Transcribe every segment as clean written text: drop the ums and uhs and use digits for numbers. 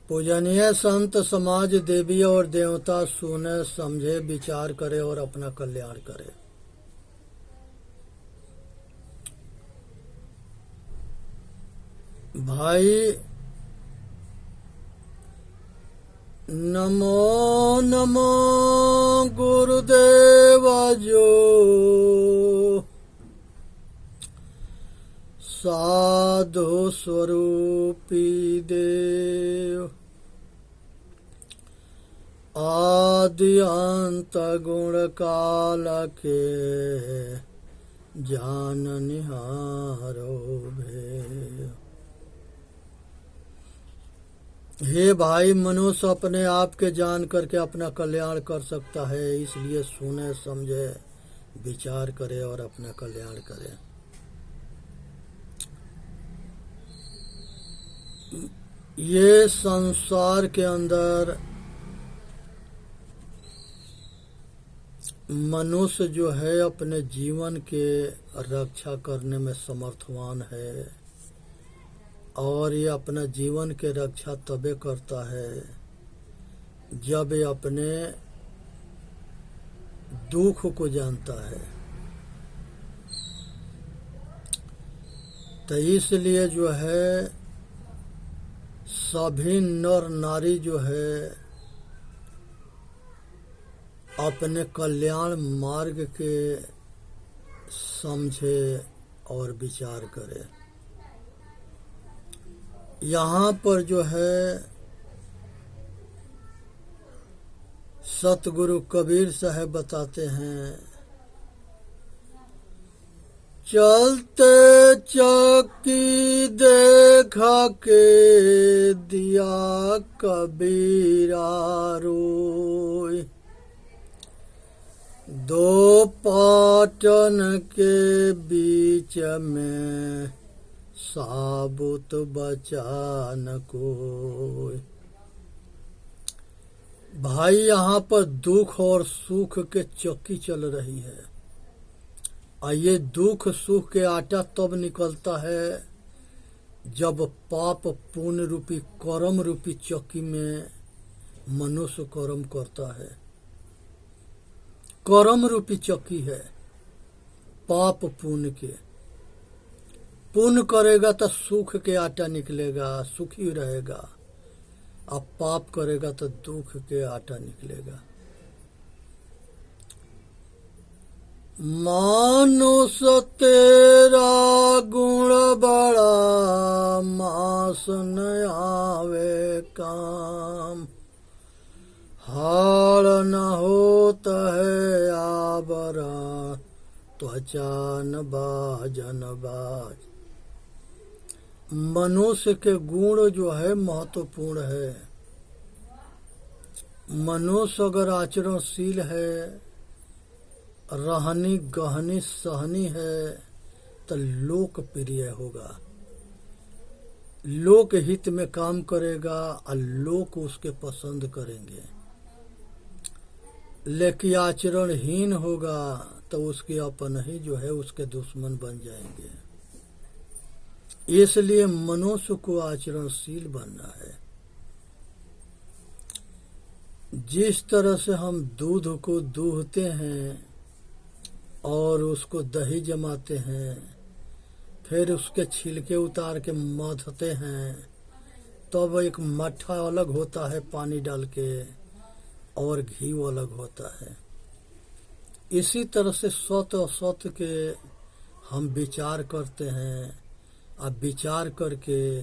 पूजनीय संत समाज देवी और देवता सुने समझे विचार करे और अपना कल्याण करे। भाई नमो नमो गुरुदेव जो साधु स्वरूपी देव आदि अंत गुण काल के जान निहारो भेव। हे भाई, मनुष्य अपने आप के जान करके अपना कल्याण कर सकता है, इसलिए सुने समझे विचार करे और अपना कल्याण करे। ये संसार के अंदर मनुष्य जो है अपने जीवन के रक्षा करने में समर्थवान है, और ये अपना जीवन के रक्षा तबे करता है जब ये अपने दुख को जानता है। तो इसलिए जो है सभी नर नारी जो है अपने कल्याण मार्ग के समझे और विचार करे। यहाँ पर जो है सतगुरु कबीर साहब बताते हैं, चलते चक्की देखा के दिया कबीरा रोय, दो पाटन के बीच में साबुत बचा न कोई। भाई यहाँ पर दुख और सुख के चक्की चल रही है, और ये दुख सुख के आटा तब निकलता है जब पाप पुण्य रूपी कर्म रूपी चक्की में मनुष्य कर्म करता है। कर्म रूपी चक्की है पाप पुण्य के। पुण्य करेगा तो सुख के आटा निकलेगा, सुखी रहेगा, अब पाप करेगा तो दुख के आटा निकलेगा। मानुष तेरा गुण बड़ा मास न आवे काम, हाड़ न होता है आवरा त्वचा न बाजन बाज। मनुष्य के गुण जो है महत्वपूर्ण है। मनुष्य अगर आचरणशील है, रहनी गहनी सहनी है, तो लोकप्रिय होगा, लोक हित में काम करेगा और लोग उसके पसंद करेंगे। लेकिन आचरणहीन होगा तो उसके अपन ही जो है उसके दुश्मन बन जाएंगे। इसलिए मनुष्य को आचरणशील बनना है। जिस तरह से हम दूध को दूहते हैं और उसको दही जमाते हैं, फिर उसके छिलके उतार के मथते हैं, तब एक मट्ठा अलग होता है पानी डाल के और घी अलग होता है। इसी तरह से सत्य असत्य के हम विचार करते हैं, अब विचार करके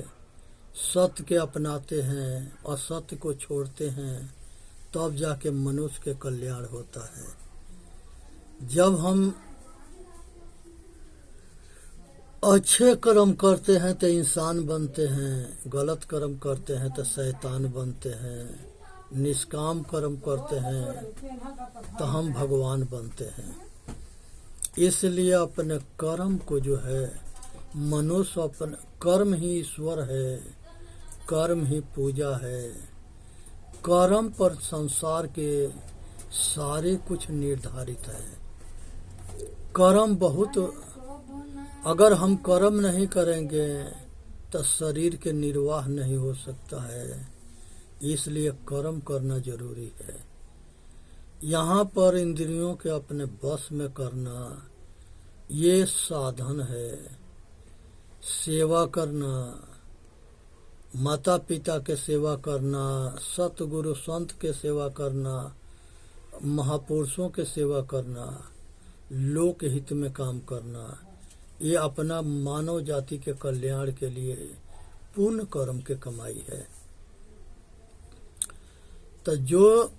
सत्य के अपनाते हैं, असत्य को छोड़ते हैं, तब जाके मनुष्य के कल्याण होता है। जब हम अच्छे कर्म करते हैं तो इंसान बनते हैं, गलत कर्म करते हैं तो शैतान बनते हैं, निष्काम कर्म करते हैं तो हम भगवान बनते हैं। इसलिए अपने कर्म को जो है मनुष्य अपने कर्म ही ईश्वर है, कर्म ही पूजा है। कर्म पर संसार के सारे कुछ निर्धारित है। कर्म बहुत, अगर हम कर्म नहीं करेंगे तो शरीर के निर्वाह नहीं हो सकता है, इसलिए कर्म करना जरूरी है। यहाँ पर इंद्रियों के अपने बस में करना ये साधन है। सेवा करना, माता पिता के सेवा करना, सतगुरु संत के सेवा करना, महापुरुषों के सेवा करना, लोक हित में काम करना, ये अपना मानव जाति के कल्याण के लिए पुण्य कर्म के कमाई है। तो जो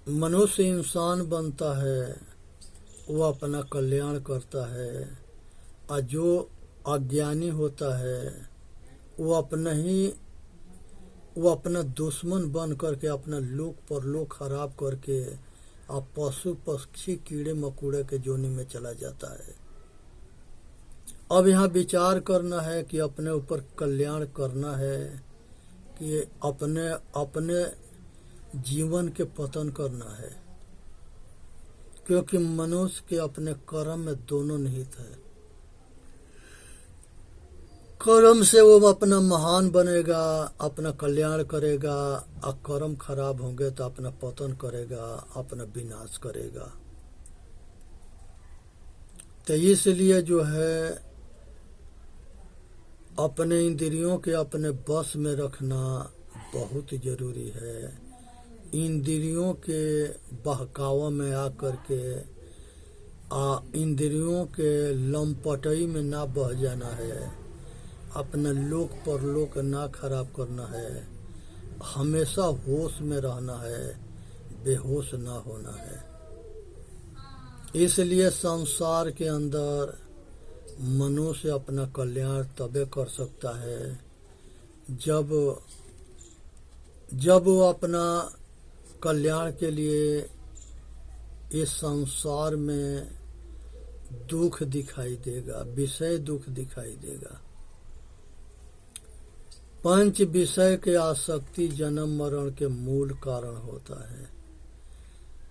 मनुष्य इंसान बनता है वो अपना कल्याण करता है, और जो अज्ञानी होता है वो अपना दुश्मन बन करके अपना लोक परलोक खराब करके अब पशु पक्षी कीड़े मकोड़े के जोनी में चला जाता है। अब यहाँ विचार करना है कि अपने ऊपर कल्याण करना है कि अपने जीवन के पतन करना है, क्योंकि मनुष्य के अपने कर्म में दोनों निहित है। कर्म से वो अपना महान बनेगा, अपना कल्याण करेगा, और कर्म खराब होंगे तो अपना पतन करेगा, अपना विनाश करेगा। तो इसलिए जो है अपने इंद्रियों के अपने बस में रखना बहुत जरूरी है। इंद्रियों के बहकावा में आकर के इंद्रियों के लंपटई में ना बह जाना है, अपना लोक परलोक ना खराब करना है, हमेशा होश में रहना है, बेहोश ना होना है। इसलिए संसार के अंदर मनुष्य अपना कल्याण तबे कर सकता है जब वो अपना कल्याण के लिए इस संसार में दुख दिखाई देगा, विषय दुख दिखाई देगा। पंच विषय के आसक्ति जन्म मरण के मूल कारण होता है।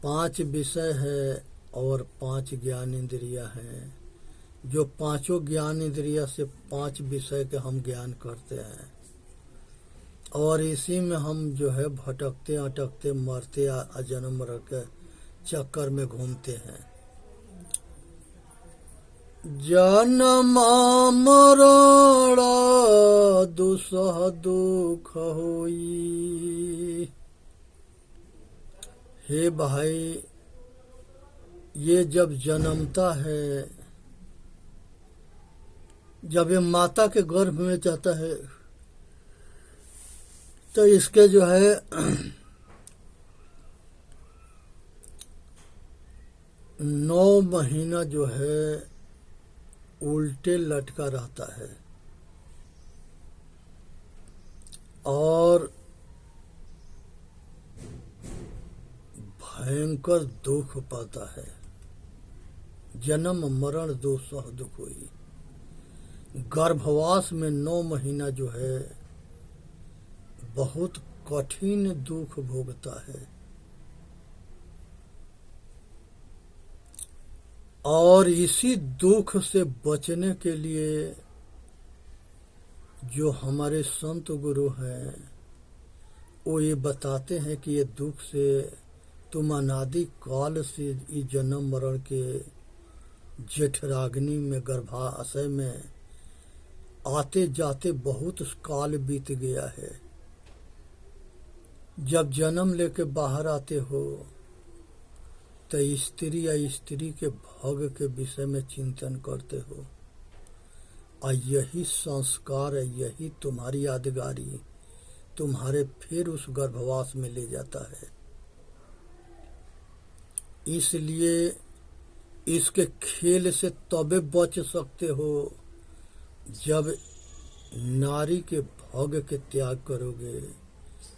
5 विषय है और 5 ज्ञान इंद्रियां हैं। जो पांचों ज्ञान इंद्रिया से 5 विषय के हम ज्ञान करते हैं, और इसी में हम जो है भटकते अटकते मरते जन्म मरण के चक्कर में घूमते हैं। जन्म मरण दुसह दुख होई। हे भाई, ये जब जन्मता है, जब ये माता के गर्भ में जाता है, तो इसके जो है 9 महीना जो है उल्टे लटका रहता है और भयंकर दुख पाता है। जन्म मरण दुसह दुख हुई। गर्भवास में 9 महीना जो है बहुत कठिन दुख भोगता है, और इसी दुख से बचने के लिए जो हमारे संत गुरु हैं वो ये बताते हैं कि ये दुख से तुम अनादि काल से इस जन्म मरण के जेठराग्नि में गर्भाशय में आते जाते बहुत काल बीत गया है। जब जन्म लेके बाहर आते हो तो स्त्री या स्त्री के भाग्य के विषय में चिंतन करते हो, और यही संस्कार है, यही तुम्हारी यादगारी तुम्हारे फिर उस गर्भवास में ले जाता है। इसलिए इसके खेल से तबे बच सकते हो जब नारी के भोग के त्याग करोगे,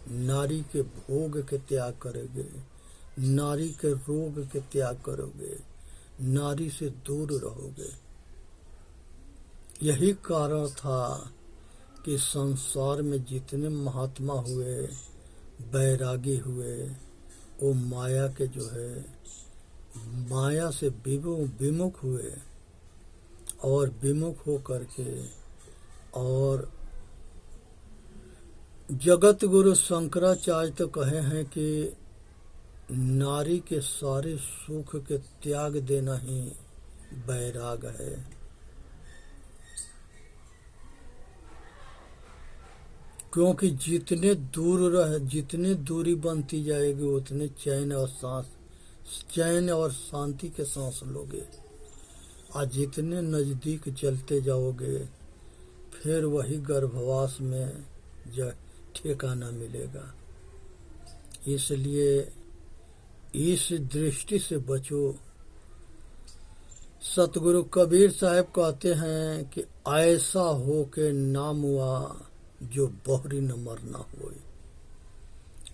नारी के भोग के त्याग करोगे, नारी के रोग के त्याग करोगे, नारी से दूर रहोगे। यही कारण था कि संसार में जितने महात्मा हुए, बैरागी हुए, वो माया के जो है माया से विमुख हुए, और विमुख हो करके और जगत गुरु शंकराचार्य तो कहे हैं कि नारी के सारे सुख के त्याग देना ही वैराग है। क्योंकि जितने दूरी बनती जाएगी उतने चैन और शांति के सांस लोगे। आज जितने नजदीक चलते जाओगे फिर वही गर्भवास में ठिकाना मिलेगा। इसलिए इस दृष्टि से बचो। सतगुरु कबीर साहब कहते हैं कि ऐसा हो के नाम हुआ जो बहरी न मरना होए।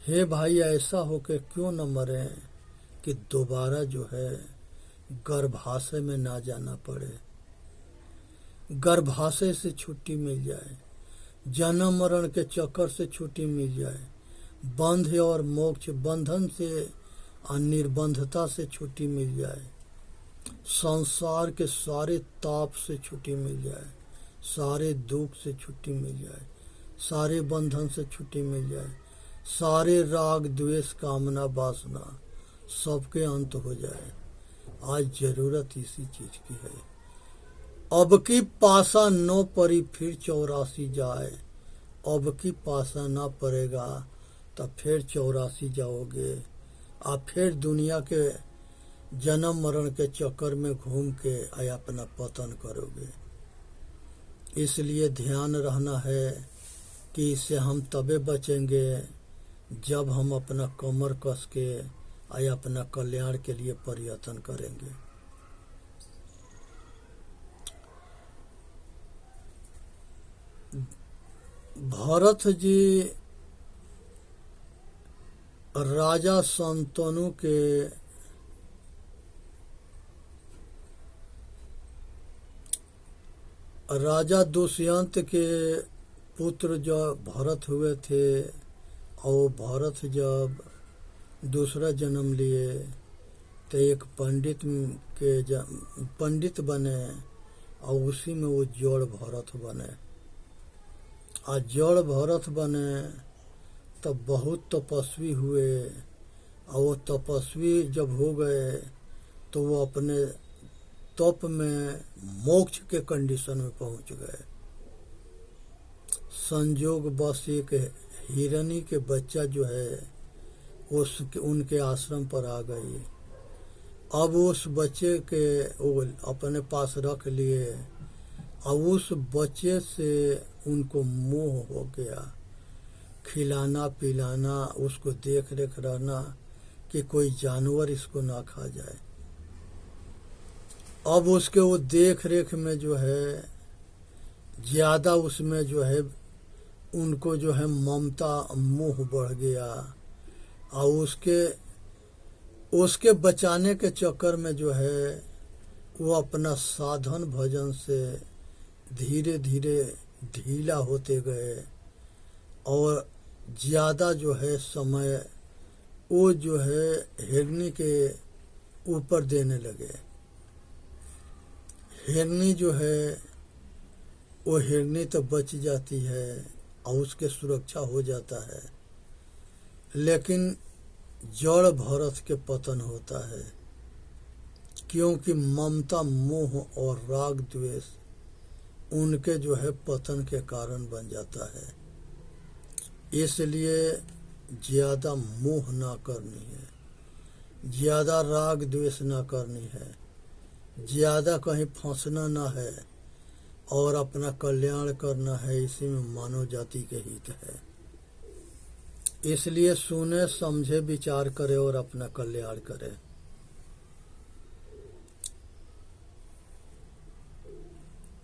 हे भाई, ऐसा हो के क्यों न मरे कि दोबारा जो है गर्भाशय में ना जाना पड़े, गर्भाशय से छुट्टी मिल जाए, जन्म मरण के चक्कर से छुट्टी मिल जाए, बंध और मोक्ष बंधन से और निर्बंधता से छुट्टी मिल जाए, संसार के सारे ताप से छुट्टी मिल जाए, सारे दुख से छुट्टी मिल जाए, सारे बंधन से छुट्टी मिल जाए, सारे राग द्वेष कामना वासना सबके अंत हो जाए। आज जरूरत इसी चीज की है। अब की पासा न परी फिर 84 जाए। अब की पासा ना पड़ेगा तब फिर 84 जाओगे। आप फिर दुनिया के जन्म मरण के चक्कर में घूम के अपना पतन करोगे। इसलिए ध्यान रहना है कि इससे हम तबे बचेंगे जब हम अपना कमर कस के अपना कल्याण के लिए प्रयत्न करेंगे। भरत जी राजा संतनु के राजा दुष्यंत के पुत्र जब भरत हुए थे और भरत जब दूसरा जन्म लिए तो एक पंडित बने और उसी में वो जड़ भरत बने। और जड़ भरत बने तब बहुत तपस्वी हुए और वो तपस्वी जब हो गए तो वो अपने तप में मोक्ष के कंडीशन में पहुंच गए। संजोग बस एक हिरनी के बच्चा जो है उनके आश्रम पर आ गई। अब उस बच्चे के वो अपने पास रख लिए और उस बच्चे से उनको मोह हो गया। खिलाना पिलाना, उसको देख रेख रहना कि कोई जानवर इसको ना खा जाए। अब उसके वो देख रेख में जो है ज्यादा उसमें जो है उनको जो है ममता मोह बढ़ गया और उसके बचाने के चक्कर में जो है वो अपना साधन भजन से धीरे धीरे ढीला होते गए और ज्यादा जो है समय वो जो है हिरनी के ऊपर देने लगे। हिरनी जो है वो हिरनी तो बच जाती है और उसके सुरक्षा हो जाता है, लेकिन जड़ भरत के पतन होता है क्योंकि ममता मोह और राग द्वेष उनके जो है पतन के कारण बन जाता है। इसलिए ज्यादा मोह ना करनी है, ज्यादा राग द्वेष ना करनी है, ज्यादा कहीं फंसना ना है और अपना कल्याण करना है। इसी में मानव जाति के हित है। इसलिए सुने समझे विचार करे और अपना कल्याण करे।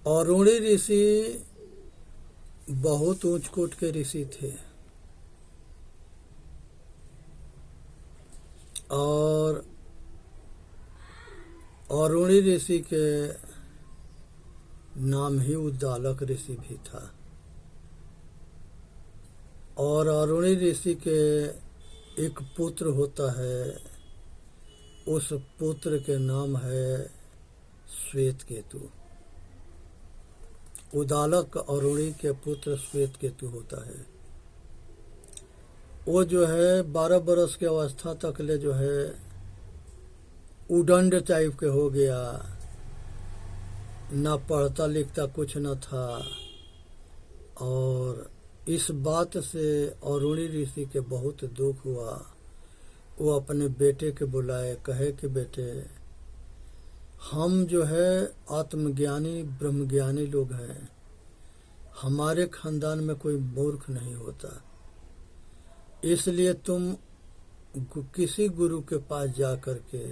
अरुणी ऋषि बहुत ऊंच कोट के ऋषि थे और अरुणी ऋषि के नाम ही उद्दालक ऋषि भी था। और अरुणी ऋषि के एक पुत्र होता है, उस पुत्र के नाम है श्वेत केतु। उद्दालक अरुणी के पुत्र श्वेत केतु होता है। वो जो है 12 बरस के अवस्था तक ले जो है उदंड टाइप के हो गया, ना पढ़ता लिखता कुछ न था। और इस बात से अरुणी ऋषि के बहुत दुख हुआ। वो अपने बेटे के बुलाए, कहे कि बेटे हम जो है आत्मज्ञानी ब्रह्मज्ञानी लोग हैं, हमारे खानदान में कोई मूर्ख नहीं होता, इसलिए तुम किसी गुरु के पास जा कर के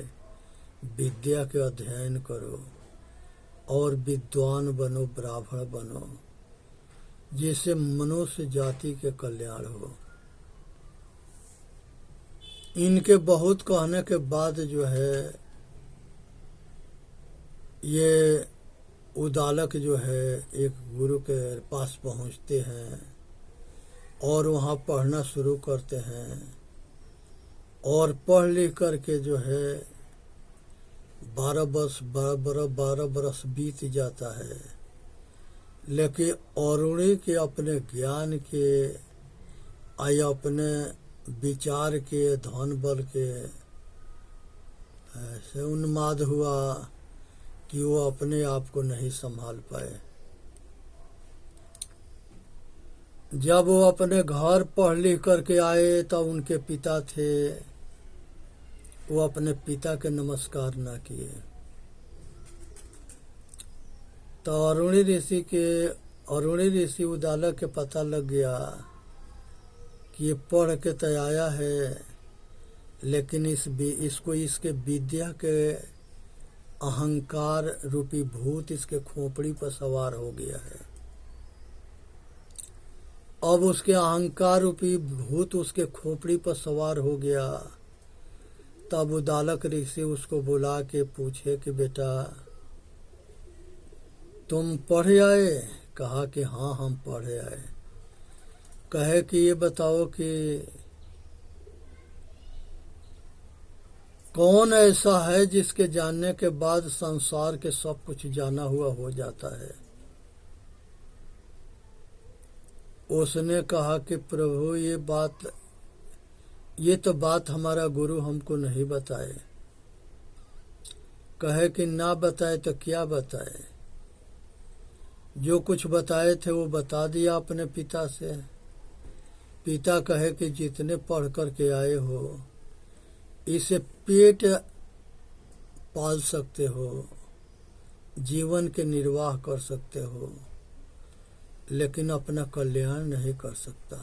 विद्या के अध्ययन करो और विद्वान बनो, ब्राह्मण बनो, जिससे मनुष्य जाति के कल्याण हो। इनके बहुत कहने के बाद जो है ये उदालक जो है एक गुरु के पास पहुंचते हैं और वहाँ पढ़ना शुरू करते हैं। और पढ़ लिख करके जो है 12 बरस बीत जाता है, लेकिन अरुणी के अपने ज्ञान के या अपने विचार के धन बल के ऐसे उन्माद हुआ कि वो अपने आप को नहीं संभाल पाए। जब वो अपने घर पढ़ लिख करके आए तो उनके पिता थे, वो अपने पिता के नमस्कार न किए। तो अरुणी ऋषि उदालक के पता लग गया कि ये पढ़ के तो आया है, लेकिन इसको इसके विद्या के अहंकार रूपी भूत इसके खोपड़ी पर सवार हो गया है। अब उसके अहंकार रूपी भूत उसके खोपड़ी पर सवार हो गया। तब उदालक ऋषि उसको बुला के पूछे कि बेटा तुम पढ़ आए? कहा कि हाँ हम पढ़ आए। कहे कि ये बताओ कि कौन ऐसा है जिसके जानने के बाद संसार के सब कुछ जाना हुआ हो जाता है? उसने कहा कि प्रभु ये तो बात हमारा गुरु हमको नहीं बताए। कहे कि ना बताए तो क्या बताए? जो कुछ बताए थे वो बता दिया अपने पिता से। पिता कहे कि जितने पढ़ कर के आए हो इसे पेट पाल सकते हो, जीवन के निर्वाह कर सकते हो, लेकिन अपना कल्याण नहीं कर सकता।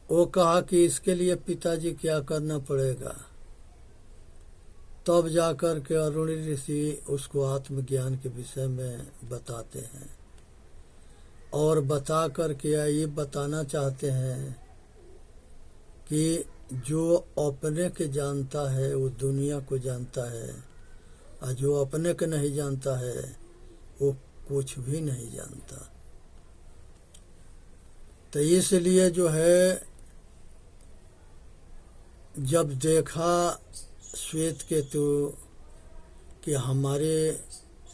वो कहा कि इसके लिए पिताजी क्या करना पड़ेगा? तब जाकर के अरुणी ऋषि उसको आत्मज्ञान के विषय में बताते हैं और बता करके ये बताना चाहते हैं कि जो अपने के जानता है वो दुनिया को जानता है, और जो अपने के नहीं जानता है वो कुछ भी नहीं जानता। तो इसलिए जो है जब देखा श्वेत केतु कि हमारे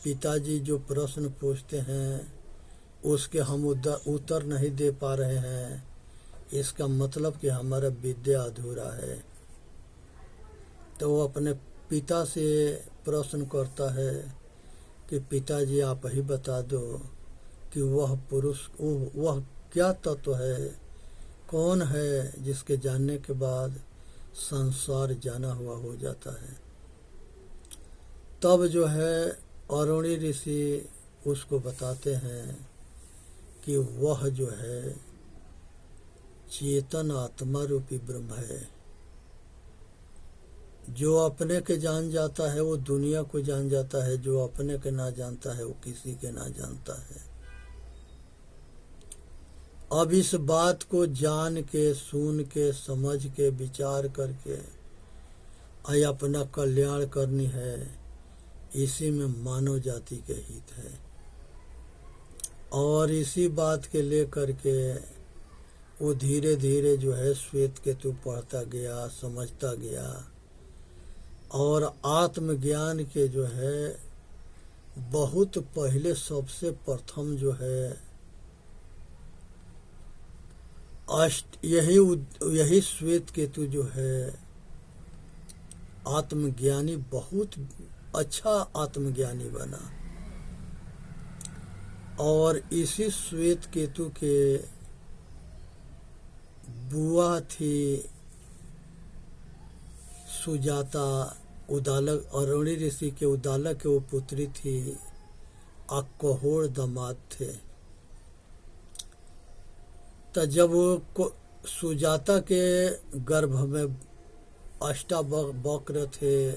पिताजी जो प्रश्न पूछते हैं उसके हम उत्तर नहीं दे पा रहे हैं, इसका मतलब कि हमारा विद्या अधूरा है। तो वो अपने पिता से प्रश्न करता है कि पिताजी आप ही बता दो कि वह पुरुष वह क्या तत्व है, कौन है जिसके जानने के बाद संसार जाना हुआ हो जाता है। तब जो है अरुणी ऋषि उसको बताते हैं कि वह जो है चेतन आत्मा रूपी ब्रह्म है। जो अपने के जान जाता है वो दुनिया को जान जाता है, जो अपने के ना जानता है वो किसी के ना जानता है। अब इस बात को जान के, सुन के, समझ के, विचार करके अपना कल्याण करनी है, इसी में मानव जाति के हित है। और इसी बात के लेकर के वो धीरे धीरे जो है श्वेत केतु पढ़ता गया, समझता गया, और आत्मज्ञान के जो है बहुत पहले सबसे प्रथम जो है यही श्वेत केतु जो है आत्मज्ञानी, बहुत अच्छा आत्मज्ञानी बना। और इसी श्वेत केतु के बुआ थी सुजाता, उदालक, अरुणी ऋषि के उदालक के वो पुत्री थी, अकहोड़ दामाद थे। तो जब वो सुजाता के गर्भ में अष्टावक्र थे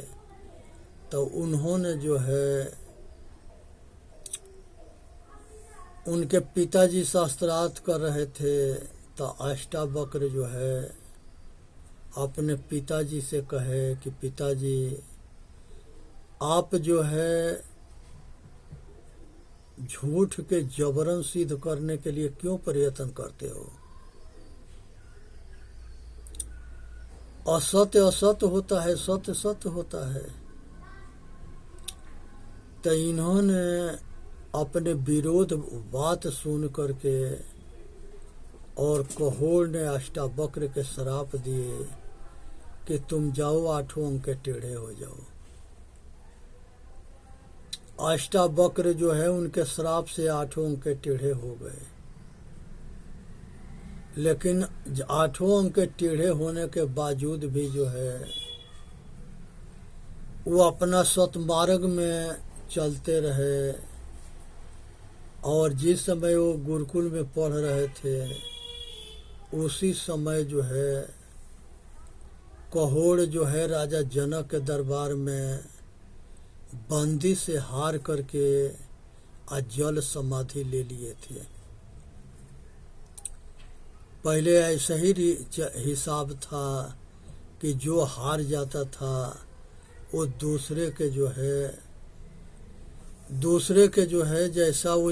तो उन्होंने जो है उनके पिताजी शास्त्रार्थ कर रहे थे, तो अष्टावक्र जो है अपने पिताजी से कहे कि पिताजी आप जो है झूठ के जबरन सिद्ध करने के लिए क्यों प्रयत्न करते हो? असत्य असत्य होता है, सत्य सत्य होता है। तो इन्होंने अपने विरोध बात सुन करके और कहोड़ ने अष्टावक्र के श्राप दिए कि तुम जाओ 8 अंक के टेढ़े हो जाओ। अष्टावक्र जो है उनके श्राप से 8 अंक के टेढ़े हो गए, लेकिन 8 अंक के टेढ़े होने के बावजूद भी जो है वो अपना सतमार्ग में चलते रहे। और जिस समय वो गुरुकुल में पढ़ रहे थे उसी समय जो है कहोड़ जो है राजा जनक के दरबार में बंदी से हार करके जल समाधि ले लिए थे। पहले ऐसा ही हिसाब था कि जो हार जाता था वो दूसरे के जो है जैसा वो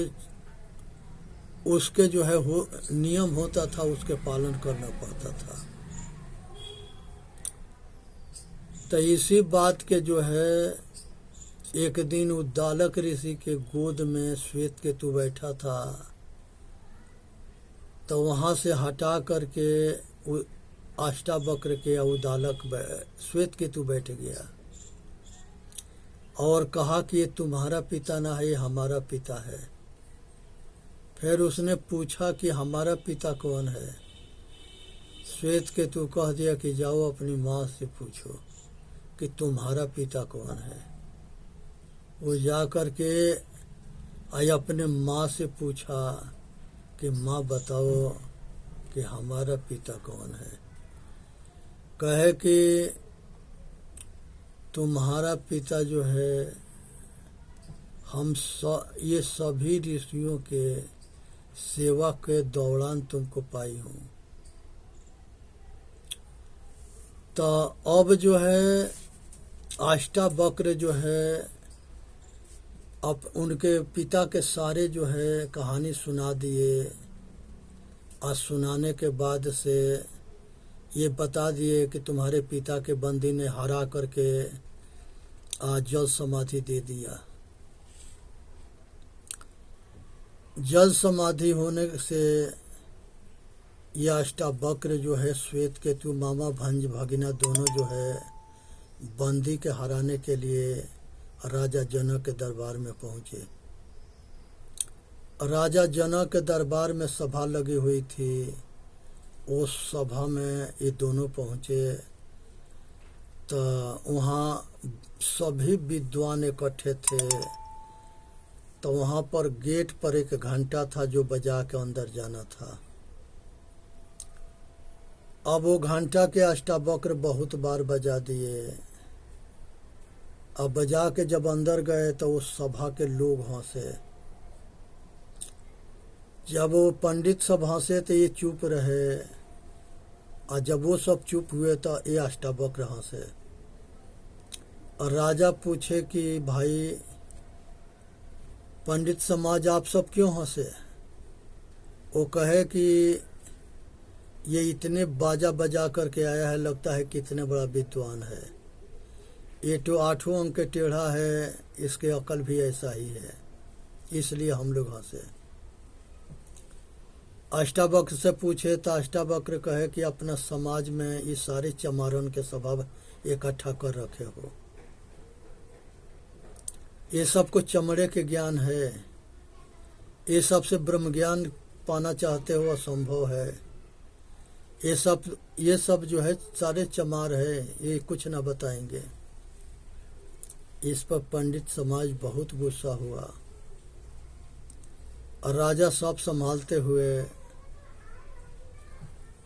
उसके जो है नियम होता था उसके पालन करना पड़ता था। तो इसी बात के जो है एक दिन उद्दालक ऋषि के गोद में श्वेत केतु बैठा था, तो वहाँ से हटा करके अष्टावक्र के उद्दालक श्वेत केतु बैठ गया और कहा कि ये तुम्हारा पिता ना है, ये हमारा पिता है। फिर उसने पूछा कि हमारा पिता कौन है? श्वेत केतु कह दिया कि जाओ अपनी माँ से पूछो कि तुम्हारा पिता कौन है। वो जा कर के अपने माँ से पूछा कि माँ बताओ कि हमारा पिता कौन है। कहे कि तुम्हारा पिता जो है ये सभी ऋषियों के सेवा के दौरान तुमको पाई हूँ। तो अब जो है अष्टावक्र जो है अब उनके पिता के सारे जो है कहानी सुना दिए और सुनाने के बाद से ये बता दिए कि तुम्हारे पिता के बंदी ने हरा करके जल समाधि दे दिया। जल समाधि होने से यह अष्टावक्र जो है श्वेत केतु मामा भंज भगिना दोनों जो है बंदी के हराने के लिए राजा जनक के दरबार में पहुंचे। राजा जनक के दरबार में सभा लगी हुई थी, उस सभा में ये दोनों पहुंचे तो वहाँ सभी विद्वान इकट्ठे थे। तो वहाँ पर गेट पर एक घंटा था जो बजा के अंदर जाना था। अब वो घंटा के अष्टावक्र बहुत बार बजा दिए। अब बजा के जब अंदर गए तो उस सभा के लोग हंसे। जब वो पंडित सब हंसे तो ये चुप रहे, और जब वो सब चुप हुए तो ये अष्टावक्र हंसे। और राजा पूछे कि भाई पंडित समाज आप सब क्यों हंसे? वो कहे कि ये इतने बाजा बजा करके आया है, लगता है कितने बड़ा विद्वान है। ये तो 8 अंक के टेढ़ा है, इसके अकल भी ऐसा ही है, इसलिए हम लोग हंसे। अष्टावक्र से पूछे तो अष्टावक्र कहे कि अपना समाज में इस सारे चमारन के स्वभाव इकट्ठा कर रखे हो। ये सबको चमड़े के ज्ञान है, ये सबसे ब्रह्म ज्ञान पाना चाहते हो असंभव है। ये सब जो है सारे चमार है, ये कुछ ना बताएंगे। इस पर पंडित समाज बहुत गुस्सा हुआ और राजा सब संभालते हुए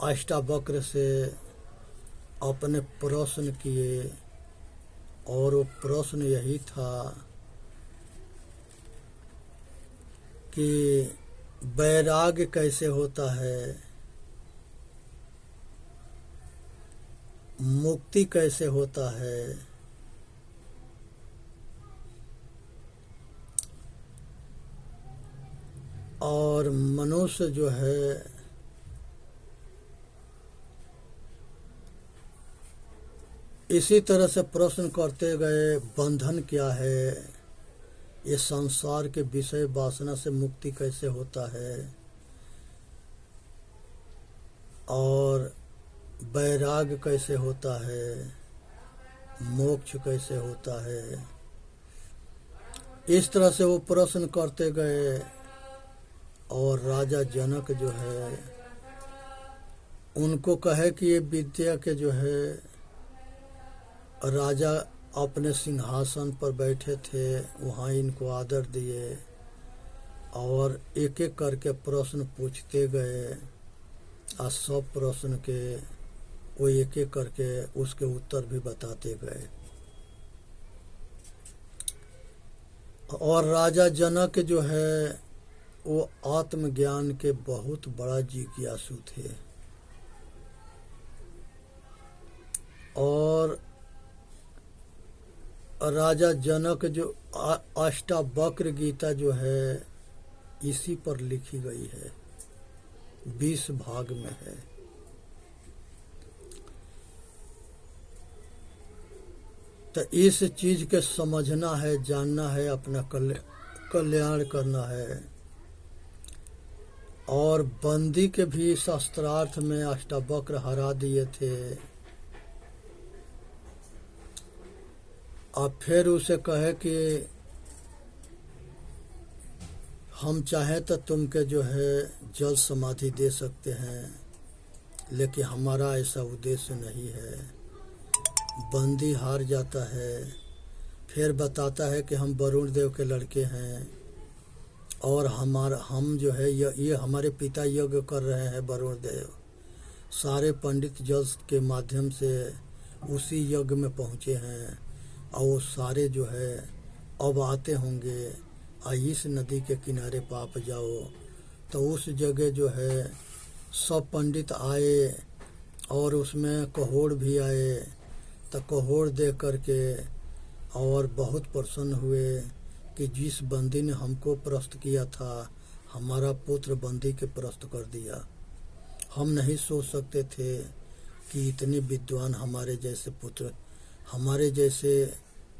अष्टावक्र से अपने प्रश्न किए, और वो प्रश्न यही था कि वैराग्य कैसे होता है, मुक्ति कैसे होता है, और मनुष्य जो है इसी तरह से प्रश्न करते गए, बंधन क्या है, ये संसार के विषय वासना से मुक्ति कैसे होता है, और वैराग्य कैसे होता है, मोक्ष कैसे होता है। इस तरह से वो प्रश्न करते गए और राजा जनक जो है उनको कहे कि ये विद्या के जो है राजा अपने सिंहासन पर बैठे थे, वहाँ इनको आदर दिए और एक एक करके प्रश्न पूछते गए, और सब प्रश्न के वो एक एक करके उसके उत्तर भी बताते गए। और राजा जनक जो है वो आत्मज्ञान के बहुत बड़ा जिज्ञासु थे, और राजा जनक जो अष्टावक्र गीता जो है इसी पर लिखी गई है, 20 भाग में है। तो इस चीज के समझना है, जानना है, अपना कल्याण करना है। और बंदी के भी शास्त्रार्थ में अष्टावक्र हरा दिए थे। अब फिर उसे कहे कि हम चाहें तो तुमके जो है जल समाधि दे सकते हैं, लेकिन हमारा ऐसा उद्देश्य नहीं है। बंदी हार जाता है, फिर बताता है कि हम वरुण देव के लड़के हैं और हम जो है ये हमारे पिता यज्ञ कर रहे हैं। वरुण देव सारे पंडित जल के माध्यम से उसी यज्ञ में पहुँचे हैं, और वो सारे जो है अब आते होंगे, इस नदी के किनारे पाप जाओ। तो उस जगह जो है सब पंडित आए और उसमें कहोड़ भी आए। तो कहोड़ दे करके और बहुत प्रसन्न हुए कि जिस बंदी ने हमको प्रस्त किया था, हमारा पुत्र बंदी के प्रस्त कर दिया। हम नहीं सोच सकते थे कि इतने विद्वान हमारे जैसे पुत्र, हमारे जैसे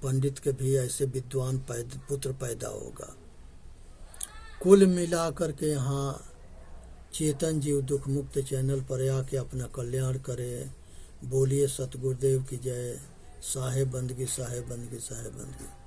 पंडित के भी ऐसे विद्वान पुत्र पैदा होगा। कुल मिलाकर के यहाँ चेतन जीव दुख मुक्त चैनल पर आके अपना कल्याण करे। बोलिए सतगुरुदेव की जय। साहेब बंदगी, साहेब बंदगी, साहेब बंदगी।